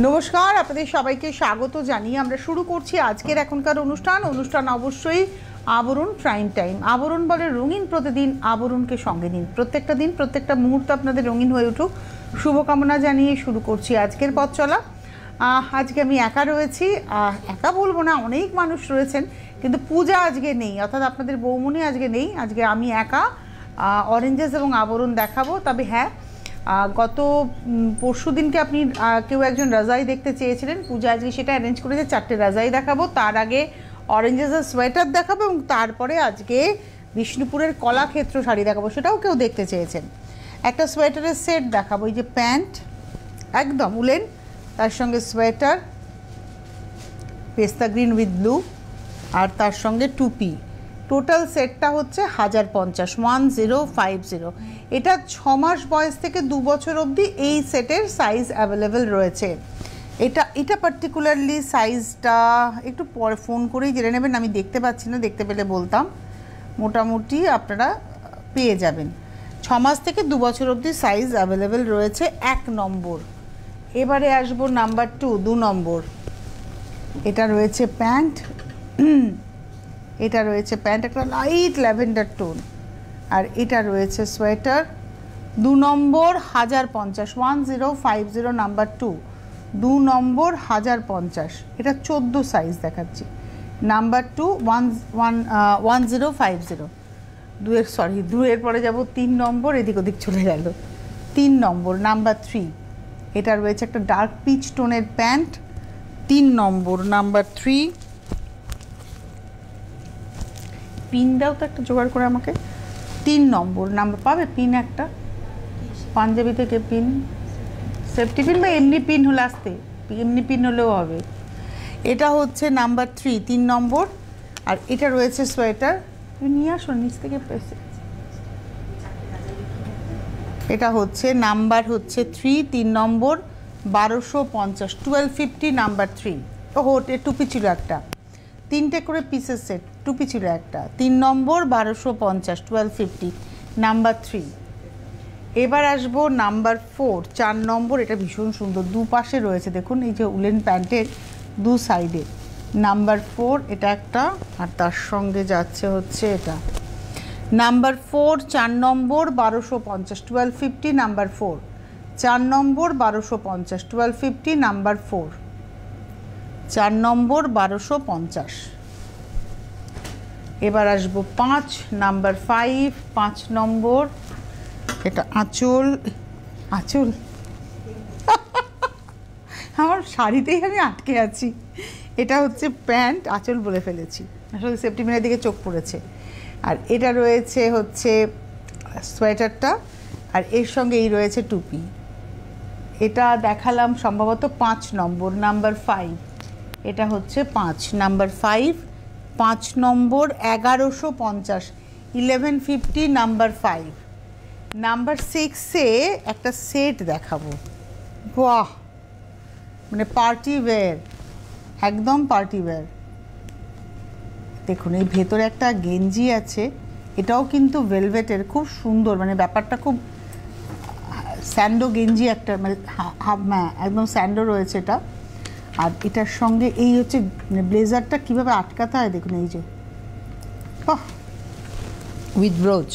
নমস্কার, আপনাদের সবাইকে স্বাগত জানিয়ে আমরা শুরু করছি আজকের এখনকার অনুষ্ঠান অবশ্যই আবরণ প্রাইম টাইম। আবরণ বলে রঙিন প্রতিদিন, আবরণকে সঙ্গে নিন। প্রত্যেকটা দিন প্রত্যেকটা মুহূর্ত আপনাদের রঙিন হয়ে উঠুক, শুভকামনা জানিয়ে শুরু করছি আজকের পথ চলা। আজকে আমি একা রয়েছি, একা বলবো না, অনেক মানুষ রয়েছেন, কিন্তু পূজা আজকে নেই, অর্থাৎ আপনাদের বৌমনি আজকে নেই। আজকে আমি একা অরেঞ্জেস এবং আবরণ দেখাবো। তবে হ্যাঁ, গত পরশু দিনকে আপনি কেউ একজন রাজাই দেখতে চেয়েছিলেন, পূজা আজকে সেটা অ্যারেঞ্জ করেছে, 4টে রাজাই দেখাবো। তার আগে অরেঞ্জেসের সোয়েটার দেখাবো এবং তারপরে আজকে বিষ্ণুপুরের কলাক্ষেত্র শাড়ি দেখাবো, সেটাও কেউ দেখতে চেয়েছেন। একটা সোয়েটারের সেট দেখাবো, এই যে প্যান্ট একদম উলেন, তার সঙ্গে সোয়েটার পেস্তা গ্রিন উইথ ব্লু, আর তার সঙ্গে টুপি। টোটাল সেটটা হচ্ছে 1050, 1050। এটা 6 মাস বয়স থেকে 2 বছর অবধি এই সেটের সাইজ অ্যাভেলেবেল রয়েছে। এটা পার্টিকুলারলি সাইজটা একটু পরে ফোন করেই জেনে নেবেন, আমি দেখতে পাচ্ছি না, দেখতে পেলে বলতাম। মোটামুটি আপনারা পেয়ে যাবেন। 6 মাস থেকে 2 বছর অবধি সাইজ অ্যাভেলেবেল রয়েছে, 1 নম্বর। এবারে আসবো নাম্বার 2 নম্বর। এটা রয়েছে প্যান্ট, এটা রয়েছে প্যান্ট একটা লাইট ল্যাভেন্ডার টোন, আর এটা রয়েছে সোয়েটার। 2 নম্বর 1050, 1050 নাম্বার 2 নম্বর 1050। এটা 14 সাইজ দেখাচ্ছি। নাম্বার 2 1050। 2-এর পরে যাব 3 নম্বর, এদিক ওদিক চলে গেল। 3 নম্বর নাম্বার 3। এটা রয়েছে একটা ডার্ক পিচ টোনের প্যান্ট, 3 নম্বর নাম্বার 3। পিন দাও তো একটা জোগাড় করে আমাকে। 3 নম্বর নাম্বার পাবে পিন একটা, পাঞ্জাবি থেকে পিন, সেফটি পিন বা এমনি পিন হলে আসতে, এমনি পিন হলেও হবে। এটা হচ্ছে নাম্বার 3 নম্বর। আর এটা রয়েছে সোয়েটার, তুমি নিয়ে আসো নিচ থেকে পেছে। এটা হচ্ছে নাম্বার 3 নম্বর 1250, 1250 নাম্বার 3। ওহো, টুপি ছিল একটা, 3টে করে পিসের সেট, টুপি ছিল একটা। 3 নম্বর 1250, 1250 নাম্বার 3। এবার আসবো নাম্বার 4 নম্বর। এটা ভীষণ সুন্দর, দুপাশে রয়েছে দেখুন, এই যে উলেন প্যান্টের 2 সাইডে। নাম্বার 4 এটা একটা, আর তার সঙ্গে যাচ্ছে হচ্ছে এটা। নাম্বার 4 নম্বর 1250, 1250 নাম্বার 4 নম্বর 1250, 1250 নাম্বার 4 নম্বর 1250। এবার আসবো 5 নাম্বার 5 নম্বর। এটা আঁচল আমার শাড়িতেই আমি আটকে আছি। এটা হচ্ছে প্যান্ট, আঁচল বলে ফেলেছি, আসলে সেপ্টেম্বরের দিকে চোখ পড়েছে। আর এটা রয়েছে হচ্ছে সোয়েটারটা, আর এর সঙ্গে এই রয়েছে টুপি। এটা দেখালাম সম্ভবত 5 নম্বর নাম্বার 5। এটা হচ্ছে 5 নাম্বার 5 নম্বর 1150, 1150 নাম্বার 5। নাম্বার 6-এ একটা সেট দেখাবো, বাহ, মানে পার্টি ওয়্যার, একদম পার্টি ওয়্যার। দেখুন এই ভেতরে একটা গেঞ্জি আছে, এটাও কিন্তু ভেলভেটের, খুব সুন্দর, মানে ব্যাপারটা খুব স্যান্ডো গেঞ্জি একটা, মানে একদম স্যান্ডো রয়েছে এটা। আর এটার সঙ্গে এই হচ্ছে ব্লেজারটা কীভাবে আটকাতে হয় দেখুন, এই যে উইথ ব্রোচ।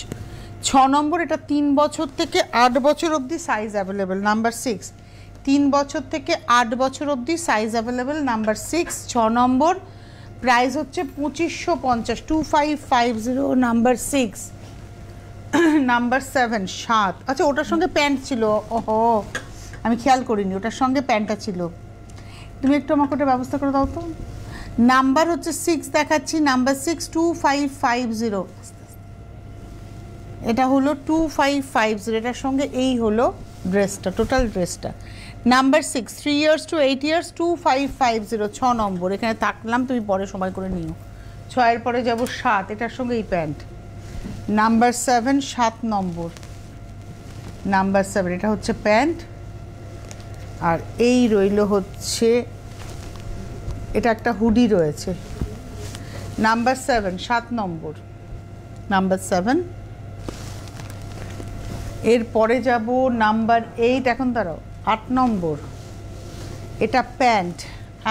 6 নম্বর। এটা 3 বছর থেকে 8 বছর অবধি সাইজ অ্যাভেলেবেল, নাম্বার 6। 3 বছর থেকে 8 বছর অবধি সাইজ অ্যাভেলেবেল, নাম্বার 6, 6 নম্বর। প্রাইস হচ্ছে 2550, 2550 নাম্বার 6। নাম্বার 7 আচ্ছা, ওটার সঙ্গে প্যান্ট ছিল, ওহো আমি খেয়াল করিনি, ওটার সঙ্গে প্যান্টটা ছিল। তুমি একটু আমাকে ওটা ব্যবস্থা করে দাও তো। নাম্বার হচ্ছে 6 দেখাচ্ছি, নাম্বার 6 2550। এটা হলো 2550, এটার সঙ্গে এই হলো ড্রেসটা, টোটাল ড্রেসটা। নাম্বার 6 3 years to 8 years, 2550, 6 নম্বর। এখানে থাকলাম, তুমি পরে সময় করে নিও। 6-এর পরে যাব 7, এটার সঙ্গে এই প্যান্ট। নাম্বার 7 নম্বর, নাম্বার 7। এটা হচ্ছে প্যান্ট, আর এই রইল হচ্ছে, এটা একটা হুডি রয়েছে। নাম্বার 7 নম্বর, নাম্বার 7। এরপরে যাব নাম্বার 8, এখন দাঁড়াও, 8 নম্বর। এটা প্যান্ট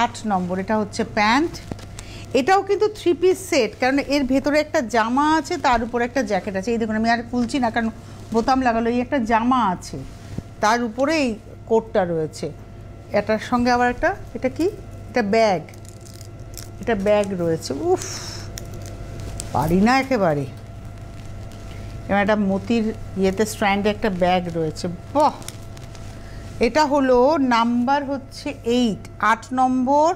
8 নম্বর, এটা হচ্ছে প্যান্ট। এটাও কিন্তু 3 পিস সেট, কারণ এর ভেতরে একটা জামা আছে, তার উপরে একটা জ্যাকেট আছে। এই দেখুন আমি আর খুলছি না কারণ বোতাম লাগালো। এই একটা জামা আছে, তার উপরে এই কোটটা রয়েছে। এটার সঙ্গে আবার একটা, এটা কি, এটা ব্যাগ, এটা ব্যাগ রয়েছে। উফ, পারি না একেবারে। এবং একটা মতির ইয়েতে স্ট্র্যান্ডে একটা ব্যাগ রয়েছে। বাহ, এটা হলো নাম্বার হচ্ছে 8, 8 নম্বর,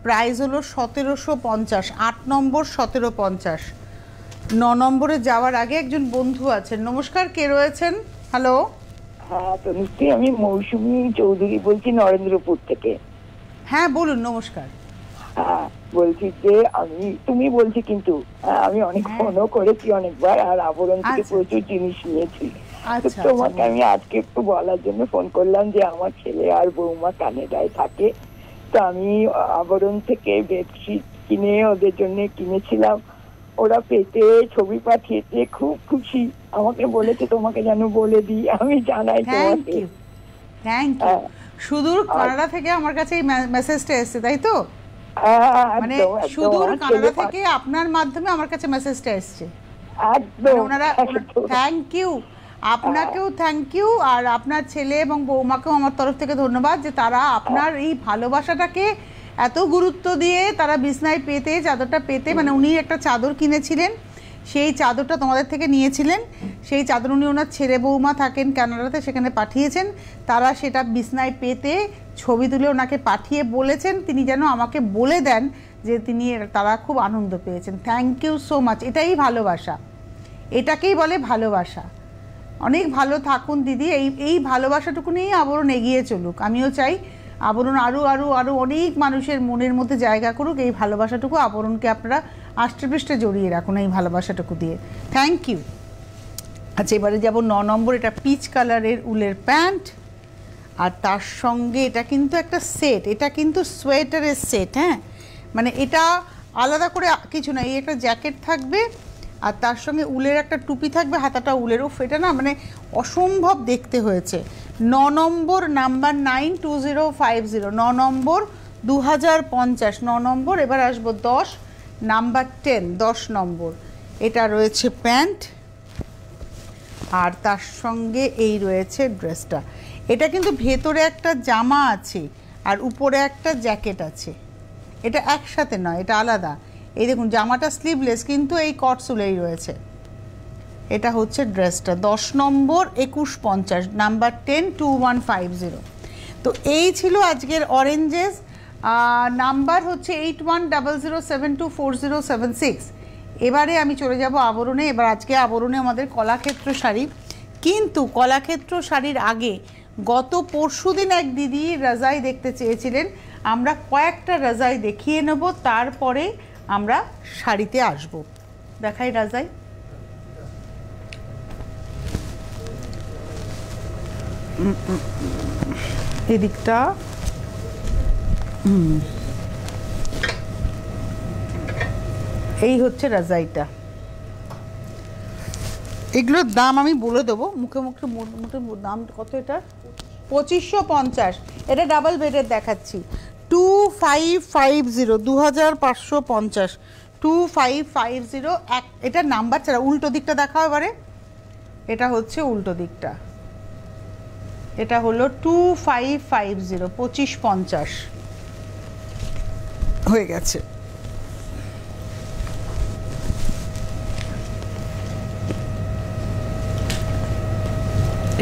প্রাইস হলো 1750। 8 নম্বর 1750। 9 নম্বরে যাওয়ার আগে একজন বন্ধু আছেন। নমস্কার, কে রয়েছেন? হ্যালো। হ্যাঁ তনুশ্রী, আমি মৌসুমী চৌধুরী বলছি নরেন্দ্রপুর থেকে। হ্যাঁ বলুন। নমস্কার। হ্যাঁ বলছি যে তুমি বলছি, কিন্তু আমি অনেক ফোনও করেছি অনেকবার, আর আবরণ থেকে প্রচুর জিনিস নিয়েছি। তোমাকে আমি আজকে একটু বলার জন্য ফোন করলাম যে আমার ছেলে আর বৌমা কানাডায় থাকে, তো আমি আবরণ থেকে বেডশিট কিনে ওদের জন্য কিনেছিলাম। ওরা পেতে ছবি পাঠিয়েছে, খুব খুশি। আমাকে বলেছে তোমাকে যেন বলে দিই, আমি জানাই তোমাকে। Thank you. সুদূর কানাডা থেকে আমার কাছে এই মেসেজটা এসেছে, তাই তো? মানে সুদূর কানাডা থেকে আপনার মাধ্যমে আমার কাছে মেসেজটা এসেছে। ওনারা থ্যাংক ইউ, আপনাকেও থ্যাংক ইউ, আর আপনার ছেলে এবং বৌমাকেও আমার তরফ থেকে ধন্যবাদ যে তারা আপনার এই ভালোবাসাটাকে এত গুরুত্ব দিয়ে তারা বিছনায় পেতে, চাদরটা পেতে, মানে উনি একটা চাদর কিনেছিলেন, সেই চাদরটা তোমাদের থেকে নিয়েছিলেন। সেই চাদর উনি ওনার ছেলে বৌমা থাকেন কানাডাতে, সেখানে পাঠিয়েছেন। তারা সেটা বিছনায় পেতে ছবি তুলে ওনাকে পাঠিয়ে বলেছেন তিনি যেন আমাকে বলে দেন যে তারা খুব আনন্দ পেয়েছেন। Thank you so much. এটাই ভালোবাসা, এটাকেই বলে ভালোবাসা। অনেক ভালো থাকুন দিদি। এই ভালোবাসাটুকু নিয়েই আবরণ এগিয়ে চলুক। আমিও চাই আবরণ আরও আরও আরও অনেক মানুষের মনের মধ্যে জায়গা করুক। এই ভালোবাসাটুকু আবরণকে আপনারা আষ্টেপৃষ্টে জড়িয়ে রাখুন এই ভালোবাসাটুকু দিয়ে। Thank you. আচ্ছা, এবারে যাব 9 নম্বর। এটা পিচ কালারের উলের প্যান্ট, আর তার সঙ্গে এটা কিন্তু একটা সেট, এটা কিন্তু সোয়েটারের সেট। হ্যাঁ, মানে এটা আলাদা করে কিছু না, এই একটা জ্যাকেট থাকবে আর তার সঙ্গে উলের একটা টুপি থাকবে, হাতাটা উলের। উফ, এটা না মানে অসম্ভব দেখতে হয়েছে। 9 নম্বর, নাম্বার 92050, 9 নম্বর 2050, 9 নম্বর। এবার আসবো 10, নাম্বার 10, 10 নম্বর। এটা রয়েছে প্যান্ট, আর তার সঙ্গে এই রয়েছে ড্রেসটা। এটা কিন্তু ভেতরে একটা জামা আছে আর উপরে একটা জ্যাকেট আছে। এটা একসাথে নয়, এটা আলাদা। এই দেখুন জামাটা স্লিভলেস, কিন্তু এই কটসুলেই রয়েছে। এটা হচ্ছে ড্রেসটা। 10 নম্বর 2150, নাম্বার 10, 2150। তো এই ছিল আজকের অরেঞ্জেস। নাম্বার হচ্ছে 8100724076। এবারে আমি চলে যাব আবরণে। এবার আজকে আবরণে আমাদের কলাক্ষেত্র শাড়ি, কিন্তু কলাক্ষেত্র শাড়ির আগে গত পরশুদিন এক দিদি রাজাই দেখতে চেয়েছিলেন। আমরা কয়েকটা রাজাই দেখিয়ে নেব, তারপরে আমরা শাড়িতে আসব। দেখাই রাজাই। এদিকটা এই হচ্ছে রাজাইটা। এগুলোর দাম আমি বলে দেবো মুখে মুখে। দাম কত? এটা 2550। এটা ডাবল বেডের দেখাচ্ছি। 2550, 2550, 2550। এটা নাম্বার ছাড়া উল্টো দিকটা দেখাও এবারে। এটা হচ্ছে উল্টো দিকটা। এটা হলো 2550, 2550 হয়ে গেছে।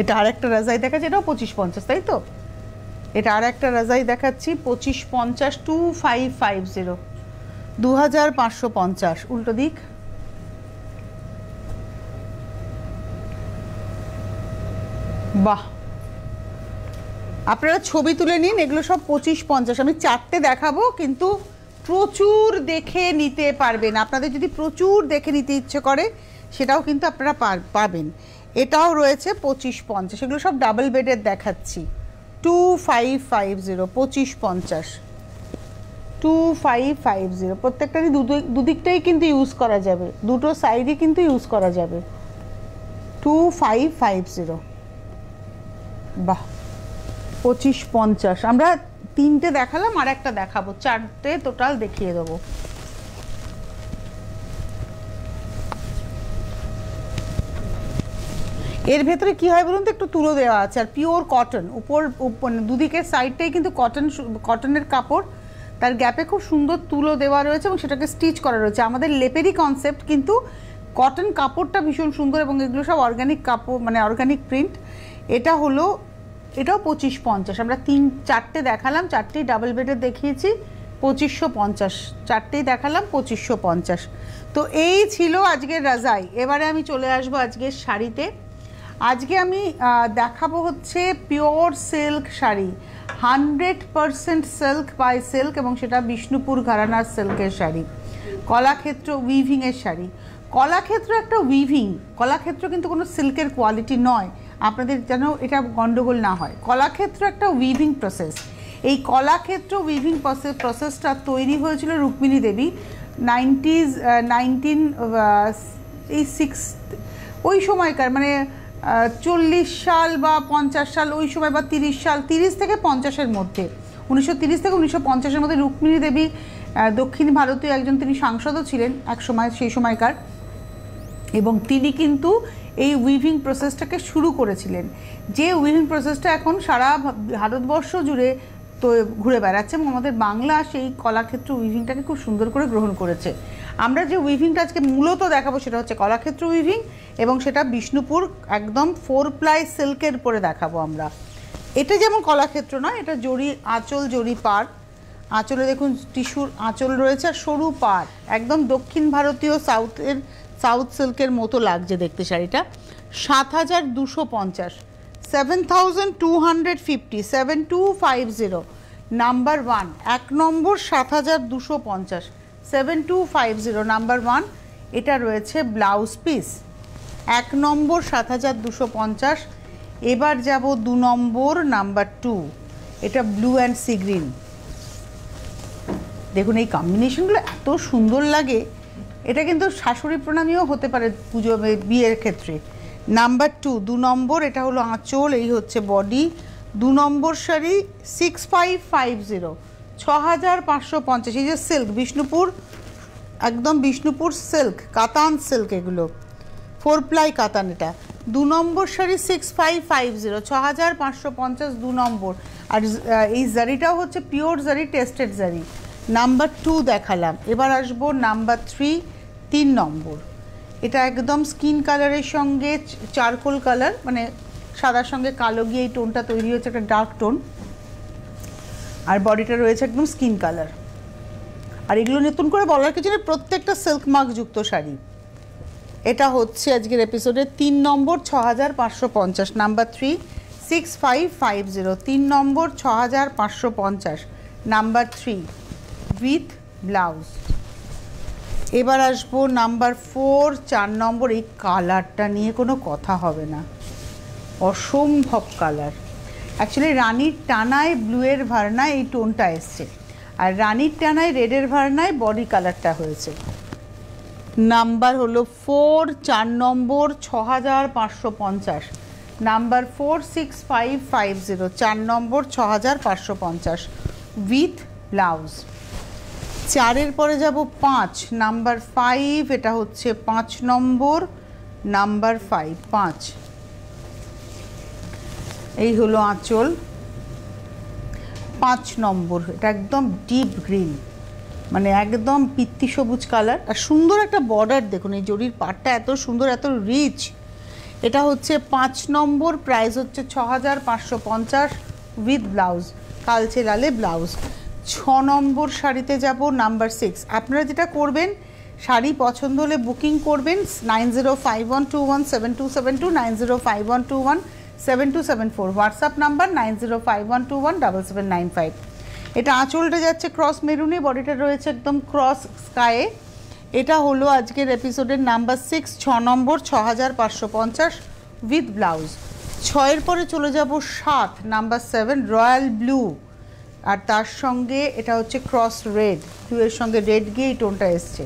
এটা আরেকটা রাজাই দেখাচ্ছে, এটাও 2550, তাই তো? এটা আরেকটা রাজাই দেখাচ্ছি 2550, 2550, 2550 উল্টো দিক। বাহ, আপনারা ছবি তুলে নিন। এগুলো সব 2550। আমি 4টে দেখাবো, কিন্তু প্রচুর দেখে নিতে পারবেন। আপনাদের যদি প্রচুর দেখে নিতে ইচ্ছে করে সেটাও কিন্তু আপনারা পাবেন। এটাও রয়েছে 2550। এগুলো সব ডাবল বেডের দেখাচ্ছি। 2550, 2550, 2550। প্রত্যেকটারই দুদিকটাই কিন্তু ইউজ করা যাবে, দুটো সাইডই কিন্তু ইউজ করা যাবে। 2550। বাহ, 2550। আমরা তিনটে দেখালাম, আর একটা দেখাবো, চারটে টোটাল দেখিয়ে দেবো। এর ভেতরে কি হয় বলুন তো, একটু তুলো দেওয়া আছে আর পিওর কটন, উপর দুদিকের সাইডটাই কিন্তু কটনের কাপড়, তার গ্যাপে খুব সুন্দর তুলো দেওয়া রয়েছে এবং সেটাকে স্টিচ করা রয়েছে। আমাদের লেপেরই কনসেপ্ট, কিন্তু কটন কাপড়টা ভীষণ সুন্দর এবং এগুলো সব অর্গানিক কাপড়, মানে অর্গানিক প্রিন্ট। এটা হলো, এটাও 2550। আমরা চারটে দেখালাম, চারটেই ডাবল বেডের দেখিয়েছি, 2550। চারটেই দেখালাম 2550। তো এই ছিল আজকের রাজাই। এবারে আমি চলে আসবো আজকের শাড়িতে। আজকে আমি দেখাবো হচ্ছে pure silk sari, 100% silk by silk, এবং সেটা বিষ্ণুপুর ঘরানার সিল্কের শাড়ি, কলাক্ষেত্র উইভিংয়ের শাড়ি। কলাক্ষেত্র একটা উইভিং, কলাক্ষেত্র কিন্তু কোনো সিল্কের কোয়ালিটি নয়, আপনাদের যেন এটা গন্ডগোল না হয়। কলাক্ষেত্র একটা উইভিং প্রসেস। এই কলাক্ষেত্র উইভিং প্রসেসটা তৈরি হয়েছিল রুক্মিণী দেবী 19 ওই সময়কার, মানে 40 সাল বা 50 সাল ওই সময়, বা 30 সাল, 30 থেকে 50-এর মধ্যে, 1930 থেকে 1950-এর মধ্যে রুক্মিণী দেবী দক্ষিণ ভারতীয় একজন, তিনি সাংসদও ছিলেন এক সময়, সেই সময়কার, এবং তিনি কিন্তু এই উইভিং প্রসেসটাকে শুরু করেছিলেন, যে উইভিং প্রসেসটা এখন সারা ভারতবর্ষ জুড়ে তো ঘুরে বেড়াচ্ছে, এবং আমাদের বাংলা সেই কলাক্ষেত্র উইভিংটাকে খুব সুন্দর করে গ্রহণ করেছে। আমরা যে উইভিংটা আজকে মূলত দেখাবো সেটা হচ্ছে কলাক্ষেত্র উইভিং, এবং সেটা বিষ্ণুপুর একদম 4 প্লাই সিল্কের উপরে দেখাবো আমরা। এটা যেমন কলাক্ষেত্র নয়, এটা জরি আঁচল, জরি পাড়, আঁচলে দেখুন টিস্যুর আঁচল রয়েছে আর সরু পাড়, একদম দক্ষিণ ভারতীয় সাউথ সিল্কের মতো লাগছে দেখতে শাড়িটা। 7250, 7250, 7250, নাম্বার 1, 1 নম্বর 7250, 7250, নাম্বার 1। এটা রয়েছে ব্লাউজ পিস, 1 নম্বর 7250। এবার যাব 2 নম্বর, নাম্বার 2, এটা ব্লু অ্যান্ড সি গ্রিন। দেখুন এই কম্বিনেশনগুলো এত সুন্দর লাগে, এটা কিন্তু শাশুড়ি প্রণামীও হতে পারে পুজো বিয়ের ক্ষেত্রে। নাম্বার 2, 2 নম্বর, এটা হলো আঁচল, এই হচ্ছে বডি। 2 নম্বর শাড়ি 6550, 6550। এই যে সিল্ক বিষ্ণুপুর, একদম বিষ্ণুপুর সিল্ক, কাতান সিল্ক, এগুলো 4 প্লাই কাতান। এটা 2 নম্বর শাড়ি 6550, 6550, 2 নম্বর। আর এই জারিটাও হচ্ছে পিওর জারি, টেস্টেড জারি। নাম্বার 2 দেখালাম। এবার আসবো নাম্বার 3, 3 নম্বর। এটা একদম স্কিন কালারের সঙ্গে চারকোল কালার, মানে সাদার সঙ্গে কালো গিয়ে এই টোনটা তৈরি হচ্ছে, একটা ডার্ক টোন, আর বডিটা রয়েছে একদম স্কিন কালার। আর এগুলো নতুন করে বলার কিছু নেই, প্রত্যেকটা সিল্ক মার্ক যুক্ত শাড়ি। এটা হচ্ছে আজকের এপিসোডে 3 নম্বর, 6550, number 3, 6550, 3 number 6550, number 3 with blouse. এবার আসবো নাম্বার 4, 4 নম্বর। এই কালারটা নিয়ে কোনো কথা হবে না, অসম্ভব কালার। অ্যাকচুয়ালি রানীর টানায় ব্লুয়ের ভার্নায় এই টোনটা এসছে, আর রানীর টানায় রেডের ভার্নায় বডি কালারটা হয়েছে। নাম্বার হলো 4, 4 নম্বর 6550, নাম্বার 4, 6550, 4 নম্বর 6550, উইথ ব্লাউজ। 4-এর পরে যাব 5, নাম্বার 5, এটা হচ্ছে 5 নম্বর, নাম্বার 5, 5। এই হলো আঁচল, 5 নম্বর। এটা একদম ডিপ গ্রিন, মানে একদম পিত্তি সবুজ কালার, আর সুন্দর একটা বর্ডার। দেখুন এই জরির পাড়টা এত সুন্দর, এত রিচ। এটা হচ্ছে 5 নম্বর, প্রাইস হচ্ছে 6550, উইথ ব্লাউজ, কালচে লালে ব্লাউজ। 6 নম্বর শাড়িতে যাব, নাম্বার 6। আপনারা যেটা করবেন, শাড়ি পছন্দ হলে বুকিং করবেন 9051217272, 9051217274, হোয়াটসঅ্যাপ নাম্বার 9051217795। এটা আঁচলটা যাচ্ছে ক্রস মেরুনে, বডিটা রয়েছে একদম ক্রস স্কায়ে। এটা হলো আজকের এপিসোডের নাম্বার 6, 6 নম্বর 6550, উইথ ব্লাউজ। 6-এর পরে চলে যাব 7, নাম্বার 7, রয়্যাল ব্লু, আর তার সঙ্গে এটা হচ্ছে ক্রস রেড, ব্লুয়ের সঙ্গে রেড গিয়ে এই টোনটা এসছে।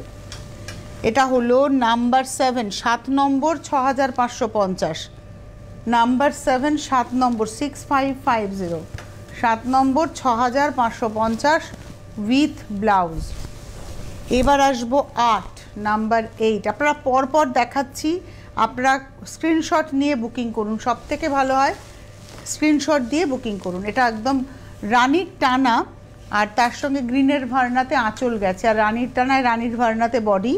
এটা হলো number 7, 7 number 6550, number 7, 7 number 6550, 7 number 6550 with blouse. এবার আসবো 8 নাম্বার 8। আপনারা পরপর দেখাচ্ছি, আপনারা স্ক্রিনশট নিয়ে বুকিং করুন, সব থেকে ভালো হয় স্ক্রিনশট দিয়ে বুকিং করুন। এটা একদম রানীর টানা আর তার সঙ্গে গ্রিনের ভার্নাতে আঁচল গেছে, আর রানীর টানায় রানীর ভার্নাতে বডি।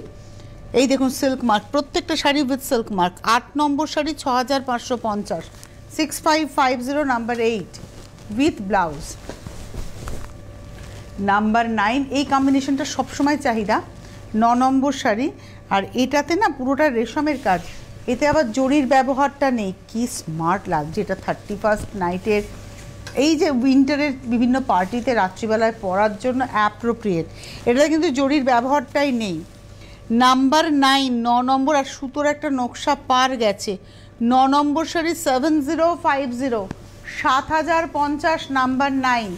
এই দেখুন সিল্ক মার্ক, প্রত্যেকটা sari with silk mark. 8 number sari 6550, 6550 number 8 with blouse. Number 9, এই কম্বিনেশনটা সবসময় চাহিদা। 9 নম্বর শাড়ি, আর এটাতে না পুরোটা রেশমের কাজ, এতে আবার জরির ব্যবহারটা নেই। কি স্মার্ট লাগছে এটা 31st নাইটের, এই যে উইন্টারের বিভিন্ন পার্টিতে রাত্রিবেলায় পরার জন্য অ্যাপ্রোপ্রিয়েট। এটা কিন্তু জরির ব্যবহারটাই নেই। নাম্বার 9, 9 নম্বর, আর সুতোর একটা নকশা পার গেছে। 9 নম্বর শাড়ি 7050, 7050 নাম্বার 9,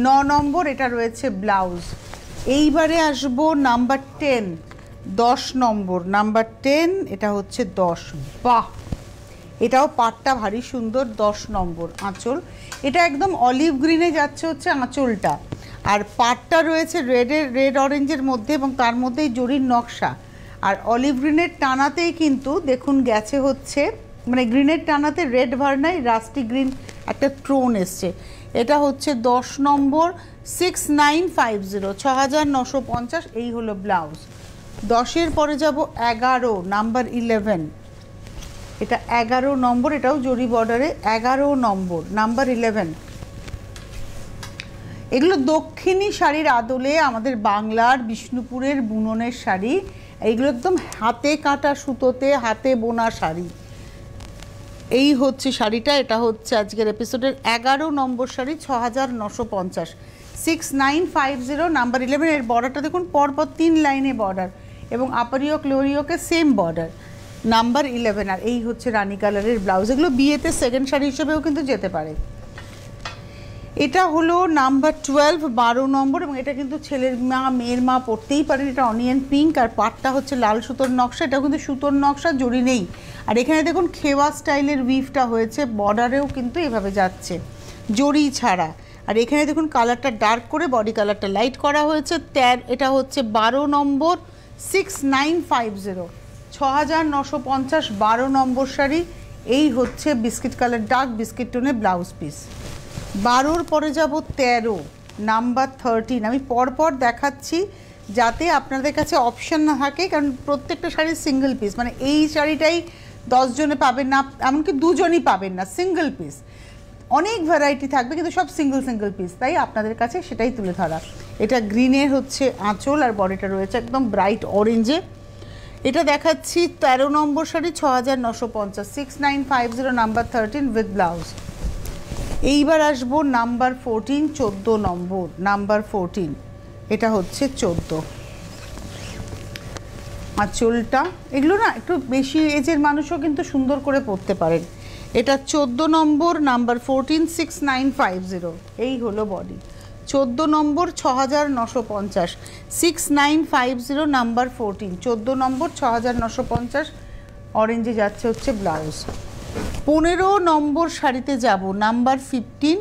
9 নম্বর। এটা রয়েছে ব্লাউজ। এইবারে আসবো নাম্বার 10, 10 নম্বর, নাম্বার 10, এটা হচ্ছে 10। বাহ, এটাও পাটটা ভারী সুন্দর। 10 নম্বর আঁচল, এটা একদম অলিভ গ্রিনে যাচ্ছে হচ্ছে আঁচলটা, আর পাটটা রয়েছে রেড অরেঞ্জের মধ্যে, এবং তার মধ্যেই জরির নকশা। আর অলিভ গ্রিনের টানাতেই কিন্তু দেখুন গেছে হচ্ছে, মানে গ্রিনের টানাতে রেড ভার্নায় রাস্টি গ্রিন একটা টোন এসছে। এটা হচ্ছে 10 নম্বর 6950, 6950। এই হলো ব্লাউজ। 10-এর পরে যাব 11 নাম্বার 11, এটা 11 নম্বর, এটাও জরি বর্ডারে। 11 নম্বর নাম্বার 11। এগুলো দক্ষিণী শাড়ির আদলে আমাদের বাংলার বিষ্ণুপুরের বুননের শাড়ি। এইগুলো একদম হাতে কাটা সুতোতে হাতে বোনা শাড়ি। এই হচ্ছে শাড়িটা, এটা হচ্ছে আজকের এপিসোডের 11 নম্বর শাড়ি, 6950, 6950 নাম্বার 11। এর বর্ডারটা দেখুন পরপর 3 লাইনে বর্ডার, এবং আপারিয়ক লোরিয়কে সেম বর্ডার। নাম্বার 11, আর এই হচ্ছে রানী কালারের ব্লাউজ। এগুলো বিয়েতে সেকেন্ড শাড়ি হিসেবেও কিন্তু যেতে পারে। এটা হলো নাম্বার 12, 12 নম্বর, এবং এটা কিন্তু ছেলের মা মেয়ের মা পরতেই পারেন। এটা অনিয়ন পিঙ্ক, আর পাটটা হচ্ছে লাল সুতোর নকশা। এটাও কিন্তু সুতোর নকশা, জরি নেই। আর এখানে দেখুন খেওয়া স্টাইলের উইভটা হয়েছে, বর্ডারেও কিন্তু এভাবে যাচ্ছে জরি ছাড়া। আর এখানে দেখুন কালারটা ডার্ক করে বডি কালারটা লাইট করা হয়েছে। এটা হচ্ছে 12 নম্বর 6950, 6950, 12 নম্বর শাড়ি। এই হচ্ছে বিস্কিট কালার, ডার্ক বিস্কিট টোনে ব্লাউজ পিস। 12-র পরে যাব 13 নাম্বার 13। আমি পরপর দেখাচ্ছি যাতে আপনাদের কাছে অপশান না থাকে, কারণ প্রত্যেকটা শাড়ির সিঙ্গেল পিস, মানে এই শাড়িটাই 10 জনে পাবেন না, এমনকি 2 জনই পাবেন না, সিঙ্গেল পিস। অনেক ভ্যারাইটি থাকবে কিন্তু সব সিঙ্গেল পিস, তাই আপনাদের কাছে সেটাই তুলে ধরা। এটা গ্রিনের হচ্ছে আঁচল, আর বডিটা রয়েছে একদম ব্রাইট অরেঞ্জে। এটা দেখাচ্ছি 13 নম্বর শাড়ি, 6950, 6950 নাম্বার 13 উইথ ব্লাউজ। এইবার আসবো নাম্বার 14, 14 নম্বর, নাম্বার 14, এটা হচ্ছে 14। আঁচলটা এগুলো না একটু বেশি এজের মানুষও কিন্তু সুন্দর করে পরতে পারেন। এটা 14 নম্বর নাম্বার 14, 6950। এই হলো বডি। 14 নম্বর 6950, 6950 নাম্বার 14, 14 নম্বর 6950। অরেঞ্জে যাচ্ছে হচ্ছে ব্লাউজ। 15 নম্বর শাড়িতে যাব, নাম্বার 15।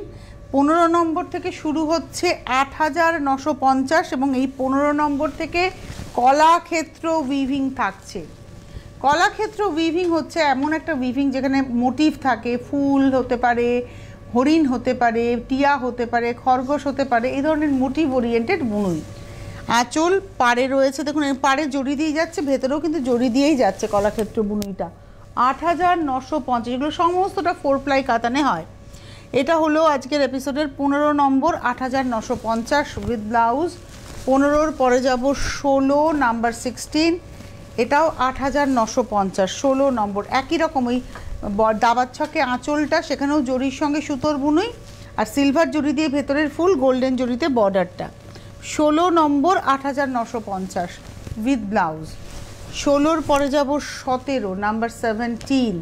15 নম্বর থেকে শুরু হচ্ছে 8950, এবং এই 15 নম্বর থেকে কলাক্ষেত্র উইভিং থাকছে। কলাক্ষেত্র উইভিং হচ্ছে এমন একটা উইভিং যেখানে মোটিভ থাকে, ফুল হতে পারে, হরিণ হতে পারে, টিয়া হতে পারে, খরগোশ হতে পারে, এই ধরনের মোটিভ ওরিয়েন্টেড বুনই। আঁচল পাড়ে রয়েছে, দেখুন পাড়ে জড়ি দিয়ে যাচ্ছে, ভেতরেও কিন্তু জড়ি দিয়েই যাচ্ছে কলাক্ষেত্র বুনুইটা। 8950, এগুলো সমস্তটা 4 প্লাই কাতানে হয়। এটা হলো আজকের এপিসোডের 15 নম্বর, 8950 উইথ ব্লাউজ। 15-র পরে যাব 16 নাম্বার 16, এটাও 8950, 16 নম্বর। একই রকম ওই দাবার ছকে আঁচলটা, সেখানেও জরির সঙ্গে সুতোর বুনুই, আর সিলভার জরি দিয়ে ভেতরের ফুল, গোল্ডেন জরিতে বর্ডারটা। 16 নম্বর 8950 উইথ ব্লাউজ। 16-র পরে যাব 17 নাম্বার 17,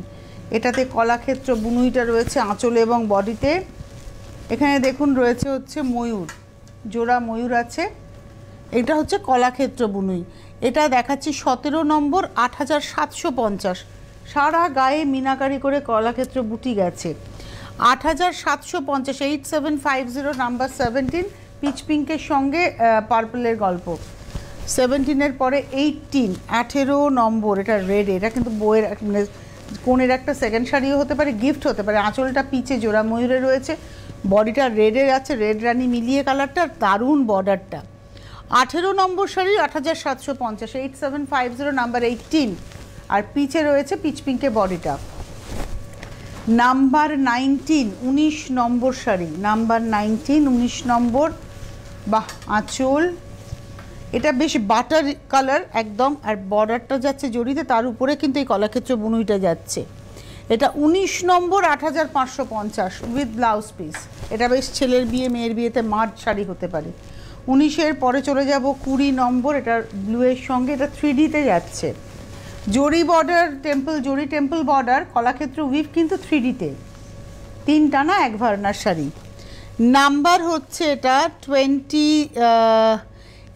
এটাতে কলাক্ষেত্র বুনুইটা রয়েছে আঁচলে এবং বডিতে। এখানে দেখুন রয়েছে হচ্ছে ময়ূর, জোড়া ময়ূর আছে, এটা হচ্ছে কলাক্ষেত্র বুনুই। এটা দেখাচ্ছি 17 নম্বর 8750, সারা গায়ে মিনাকারি করে কলাক্ষেত্র বুটি গেছে। 8,750, 8750, নাম্বার 17, পিচ পিঙ্কের সঙ্গে পার্পলের গল্প। 17-এর পরে 18 নম্বর, এটা রেড, এটা কিন্তু বইয়ের মানে কোনের একটা সেকেন্ড শাড়িও হতে পারে, গিফট হতে পারে। আঁচলটা পিচে জোড়া ময়ূরে রয়েছে, বডিটা রেডের আছে, রেড রানি মিলিয়ে কালারটা, দারুণ বর্ডারটা। 18 নম্বর শাড়ি 8,750, 8750, নাম্বার 18, আর পিচে রয়েছে পিচ পিঙ্কে বডিটা। নাম্বার 19, 19 নম্বর শাড়ি, নাম্বার 19, 19 নম্বর, বাহ আঁচল, এটা বেশ বাটার কালার একদম, আর বর্ডারটা যাচ্ছে জড়িতে, তার উপরে কিন্তু এই কলাক্ষেত্র বুনুইটা যাচ্ছে। এটা 19 নম্বর 8,550 উইথ ব্লাউজ পিস। এটা বেশ ছেলের বিয়ে মেয়ের বিয়েতে মার্চ শাড়ি হতে পারে। 19-এর পরে চলে যাব 20 নম্বর, এটা ব্লুয়ের সঙ্গে, এটা 3Dতে যাচ্ছে, জরি বর্ডার, টেম্পল জরি টেম্পল বর্ডার, কলাক্ষেত্র উইভ কিন্তু 3Dতে, 3 টানা এক ভার্নার শাড়ি। নাম্বার হচ্ছে এটা 20,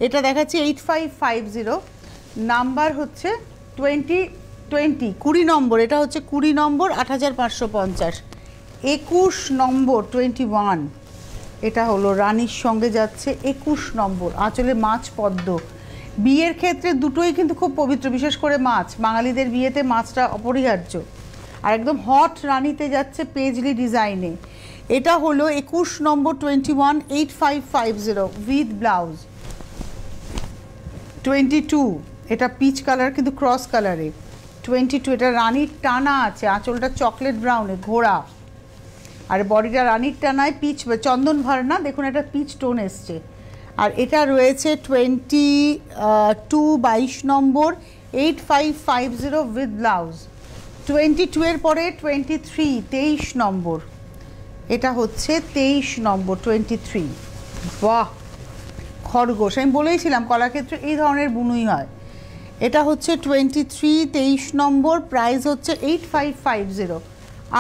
এটা দেখাচ্ছি 8550, নাম্বার হচ্ছে 20 নম্বর, এটা হচ্ছে 20 নম্বর 8,550। 21 নম্বর 21, এটা হলো রানীর সঙ্গে যাচ্ছে, 21 নম্বর, আঁচলে মাছ পদ্ম। বিয়ের ক্ষেত্রে দুটোই কিন্তু খুব পবিত্র, বিশেষ করে মাছ, বাঙালিদের বিয়েতে মাছটা অপরিহার্য। আর একদম হট রানীতে যাচ্ছে পেজলি ডিজাইনে। এটা হলো 21 নম্বর 21, 8550 উইথ ব্লাউজ। 22, এটা পিচ কালার কিন্তু ক্রস কালারে। 22, এটা রানীর টানা আছে, আঁচলটা চকলেট ব্রাউনে ঘোড়া, আর বডিটা রানীর টানায় পিচ চন্দন ভার্না, দেখুন এটা পিচ টোন এসছে। আর এটা রয়েছে 22 নম্বর 8550 উইথ ব্লাউজ। 22-এর পরে 23 নম্বর, এটা হচ্ছে 23 নম্বর 23, বাহ খরগোশ, আমি বলেইছিলাম কলাক্ষেত্রে এই ধরনের বুনুই হয়। এটা হচ্ছে 23 নম্বর, প্রাইস হচ্ছে 8550,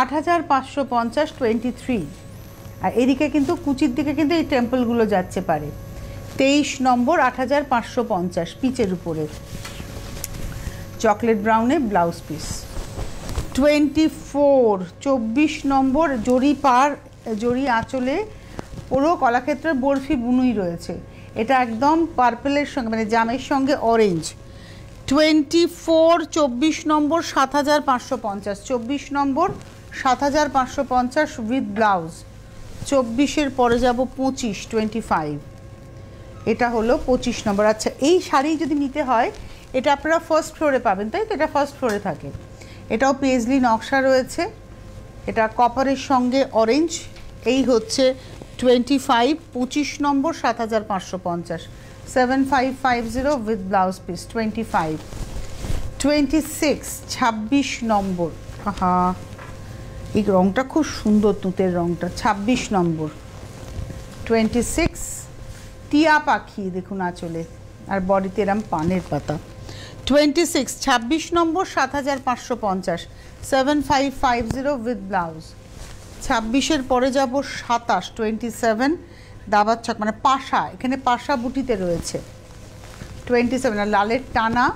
8,550, 23। আর এদিকে কিন্তু কুচির দিকে কিন্তু এই টেম্পলগুলো যাচ্ছে পারে। 23 নম্বর 8,550, পিচের উপরে চকলেট ব্রাউনে ব্লাউজ পিস। 24 নম্বর, জরি পার, জরি আঁচলে পুরো কলাক্ষেত্রের বরফি বুনুই রয়েছে, এটা একদম পার্পেলের সঙ্গে মানে জামের সঙ্গে অরেঞ্জ। 24 নম্বর 7,550, 24 নম্বর 7,550 উইথ ব্লাউজ। 24-এর পরে যাব 25, এটা হলো 25 নম্বর। আচ্ছা, এই শাড়ি যদি নিতে হয় এটা আপনারা ফার্স্ট ফ্লোরে পাবেন, তাই তো? এটা ফার্স্ট ফ্লোরে থাকে, এটাও পেজলি নকশা রয়েছে, এটা কপারের সঙ্গে অরেঞ্জ। এই হচ্ছে 25 নম্বর 7,550, 7550 উইথ ব্লাউজ পিস। 26 নম্বর, হ্যাঁ এই রঙটা খুব সুন্দর, তুঁতের রঙটা। 26 নম্বর 26, টিয়া পাখি দেখুন আঁচলে, আর বডিতে এরম পানের পাতা। 26 নম্বর 7,550, 7550 উইথ ব্লাউজ। 26-এর পরে যাব 27, দাবার ছক মানে পাশা, এখানে পাশা বুটিতে রয়েছে 27, আর লালের টানা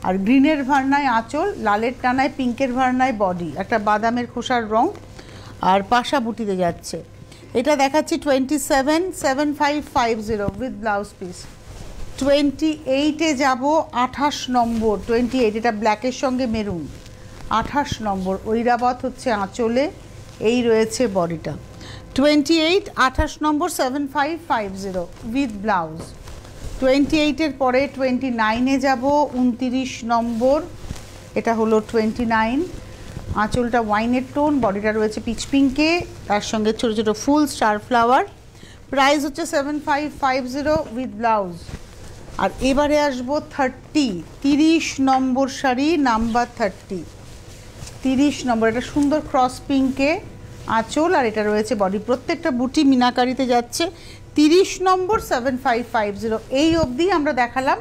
আর গ্রিনের ভার্নায় আঁচল, লালের টানায় পিঙ্কের ভার্নায় বডি, একটা বাদামের খোসার রং, আর পাশা বুটিতে যাচ্ছে। এটা দেখাচ্ছি 27, 7550 উইথ ব্লাউজ পিস। 28-এ যাব 28 নম্বর 28, এটা ব্ল্যাকের সঙ্গে মেরুন। 28 নম্বর ঐরাবত হচ্ছে আঁচলে, এই রয়েছে বডিটা। 28 নম্বর 7550 উইথ ব্লাউজ। 28-এর পরে 29-এ যাব 29 নম্বর, এটা হলো 29, আঁচলটা ওয়াইনের টোন, বডিটা রয়েছে পিচ পিঙ্কে, তার সঙ্গে ছোটো ছোটো ফুল স্টার ফ্লাওয়ার। প্রাইস হচ্ছে 7550 উইথ ব্লাউজ। আর এবারে আসবো 30 নম্বর শাড়ি, নাম্বার 30 নম্বর, এটা সুন্দর ক্রস পিঙ্কে আঁচল, আর এটা রয়েছে বডি, প্রত্যেকটা বুটি মিনাকারিতে যাচ্ছে। 30 নম্বর 7550। এই অবধি আমরা দেখালাম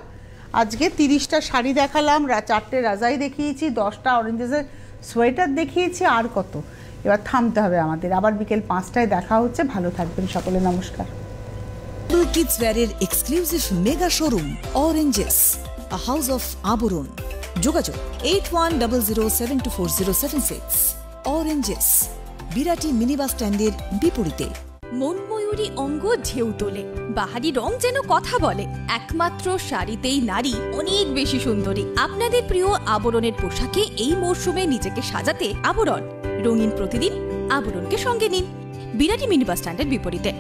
আজকে 30টা শাড়ি দেখালাম, 4টে রাজাই দেখিয়েছি, 10টা অরেঞ্জেসের সোয়েটার দেখিয়েছি, আর কত। এবার থামতে হবে আমাদের, আবার বিকেল 5টায় দেখা হচ্ছে। ভালো থাকবেন সকলে, নমস্কার। কিডস ওয়্যারের exclusive mega showroom Oranges, a house of Aabaran. যোগাযোগ 8100724076। অরেঞ্জেস। বিরাটি মিনি বাস স্ট্যান্ডের বিপরীতে। মনময়ূরী অঙ্গ ঢেউ তোলে, বাহারি রং যেন কথা বলে। একমাত্র শাড়িতেই নারী অনেক বেশি সুন্দরী। আপনাদের প্রিয় আবরণের পোশাকে এই মরশুমে নিজেকে সাজাতে আবরণ। রঙিন প্রতিদিন আবরণকে সঙ্গে নিন, বিরাটি মিনি বাস স্ট্যান্ডের বিপরীতে।